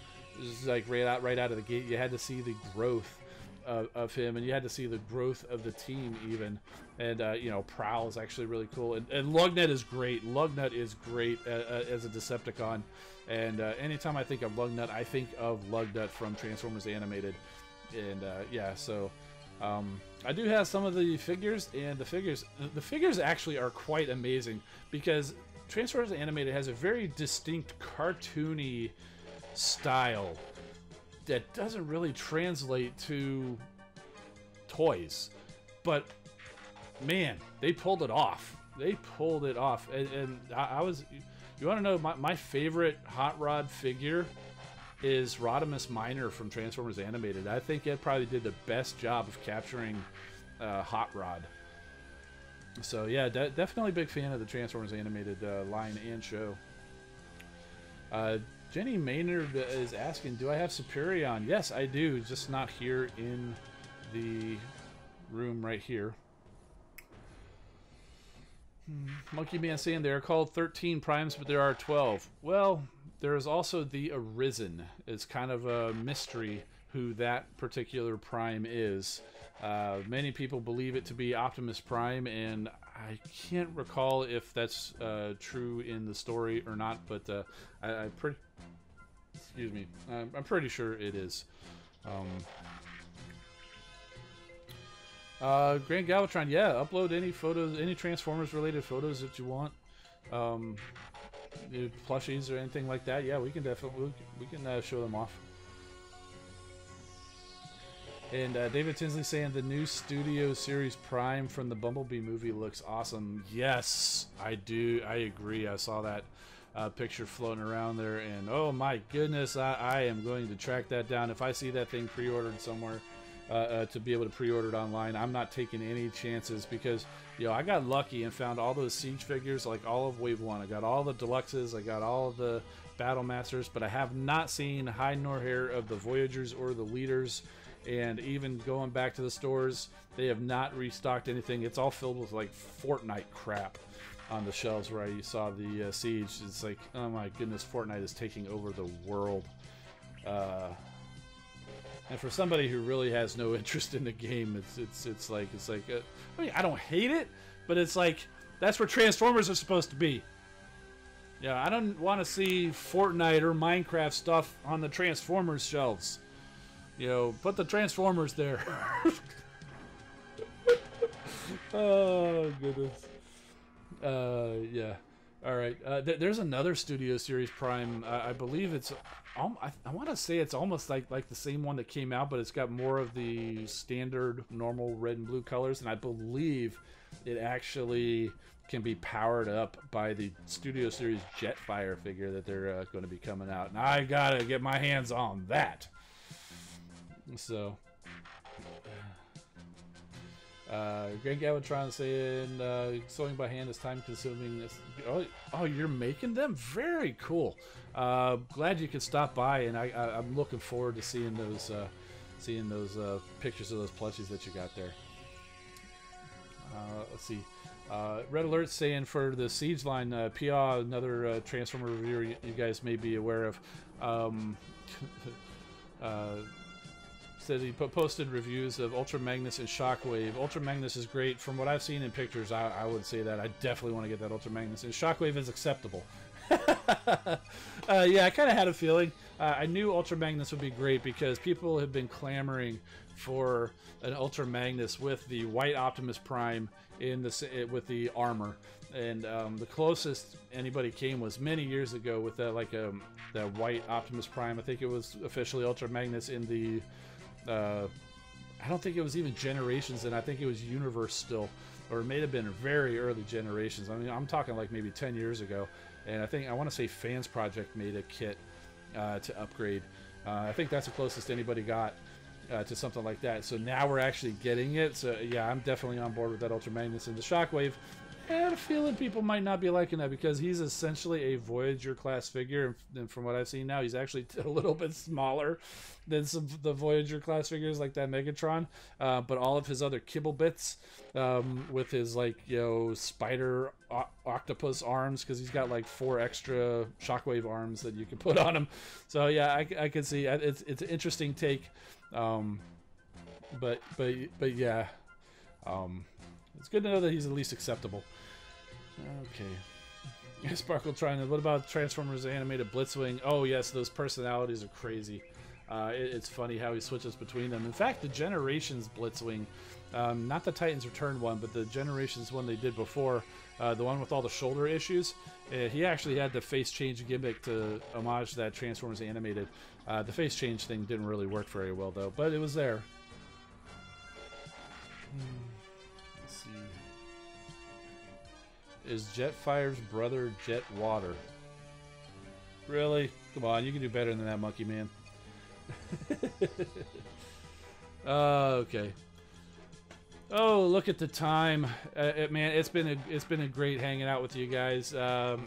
like right out of the gate. You had to see the growth of him, and you had to see the growth of the team even. And you know, Prowl is actually really cool, and Lugnut is great. Lugnut is great as a Decepticon, and anytime I think of Lugnut, I think of Lugnut from Transformers Animated. And yeah, so I do have some of the figures, and the figures actually are quite amazing, because Transformers Animated has a very distinct cartoony style that doesn't really translate to toys, but man, they pulled it off. They pulled it off, and I was, you want to know, my favorite Hot Rod figure is Rodimus Minor from Transformers Animated. I think it probably did the best job of capturing Hot Rod. So yeah, definitely big fan of the Transformers Animated line and show. Jenny Maynard is asking, do I have Superion? Yes, I do, just not here in the room right here. Monkey Man saying there are called 13 primes, but there are 12. Well, there is also the Arisen. It's kind of a mystery who that particular prime is. Many people believe it to be Optimus Prime, and I can't recall if that's true in the story or not, but I'm pretty sure it is. Grand Galvatron, yeah, upload any photos, any Transformers related photos that you want. Plushies or anything like that, yeah, we can definitely show them off. And David Tinsley saying the new Studio Series Prime from the Bumblebee movie looks awesome. Yes, I do. I agree. I saw that picture floating around there, and oh my goodness, I am going to track that down. If I see that thing pre-ordered somewhere, to be able to pre-order it online, I'm not taking any chances, because you know, I got lucky and found all those Siege figures, like all of Wave 1. I got all the Deluxes, I got all of the Battle Masters, but I have not seen hide nor hair of the Voyagers or the Leaders. And even going back to the stores, they have not restocked anything. It's all filled with like Fortnite crap on the shelves where I saw the Siege. It's like, oh my goodness, Fortnite is taking over the world. And for somebody who really has no interest in the game, it's like I mean, I don't hate it, but it's like, that's where Transformers are supposed to be. Yeah, I don't want to see Fortnite or Minecraft stuff on the Transformers shelves. You know, put the Transformers there. Oh goodness. Yeah. All right. There's another Studio Series Prime. I believe it's. I want to say it's almost like the same one that came out, but it's got more of the standard, normal red and blue colors, and I believe it actually can be powered up by the Studio Series Jetfire figure that they're going to be coming out, and I gotta get my hands on that. So, Greg Galvatron saying, sewing by hand is time consuming. Oh, you're making them? Very cool. Glad you could stop by, and I'm looking forward to seeing those pictures of those plushies that you got there. Let's see. Red Alert saying for the Siege line, Pia, another Transformer reviewer you guys may be aware of. Said he posted reviews of Ultra Magnus and Shockwave. Ultra Magnus is great. From what I've seen in pictures, I would say that I definitely want to get that Ultra Magnus. And Shockwave is acceptable. Yeah, I kind of had a feeling. I knew Ultra Magnus would be great because people have been clamoring for an Ultra Magnus with the white Optimus Prime with the armor. And the closest anybody came was many years ago with that white Optimus Prime. I think it was officially Ultra Magnus in the I don't think it was even Generations, and I think it was Universe still, or it may have been very early Generations. I mean, I'm talking like maybe 10 years ago, and I want to say Fans Project made a kit to upgrade. I think that's the closest anybody got to something like that. So now we're actually getting it. So yeah, I'm definitely on board with that Ultra Magnus. And the Shockwave, I had a feeling people might not be liking that because he's essentially a Voyager class figure, and from what I've seen now, he's actually a little bit smaller than some of the Voyager class figures like that Megatron, but all of his other kibble bits with his spider octopus arms, because he's got like 4 extra Shockwave arms that you can put on him. So yeah, I can see it's an interesting take. But yeah, it's good to know that he's at least acceptable. Okay. Sparkle trying. What about Transformers animated Blitzwing? Oh yes, those personalities are crazy. It's funny how he switches between them. In fact, the Generations Blitzwing, not the Titans Return one, but the Generations one they did before, the one with all the shoulder issues, he actually had the face change gimmick to homage that Transformers animated. The face change thing didn't really work very well though, but it was there. Let's see. Is Jetfire's brother Jet Water? Really? Come on, you can do better than that, Monkey Man. Okay. Oh, look at the time, man! It's been a great hanging out with you guys.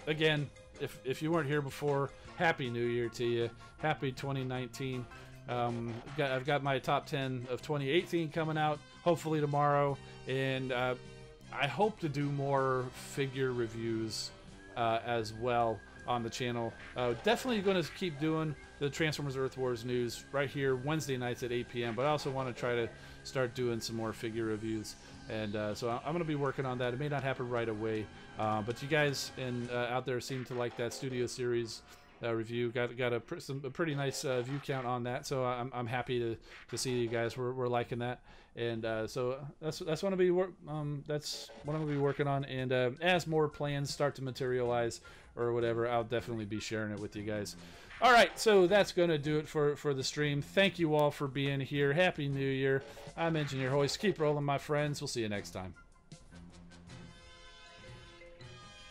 Again, if you weren't here before, Happy New Year to you. Happy 2019. I've got my top 10 of 2018 coming out hopefully tomorrow, and I hope to do more figure reviews as well on the channel. Definitely going to keep doing the Transformers Earth Wars news right here Wednesday nights at 8 p.m. But I also want to try to start doing some more figure reviews, and so I'm going to be working on that. It may not happen right away, but you guys out there seem to like that Studio Series review. Got a pretty nice view count on that, so I'm happy to see you guys. We're liking that, and so that's what I'm gonna be working on. And as more plans start to materialize or whatever, I'll definitely be sharing it with you guys. All right, so that's gonna do it for the stream. Thank you all for being here. Happy New Year. I'm Engineer Hoist. Keep rolling, my friends. We'll see you next time.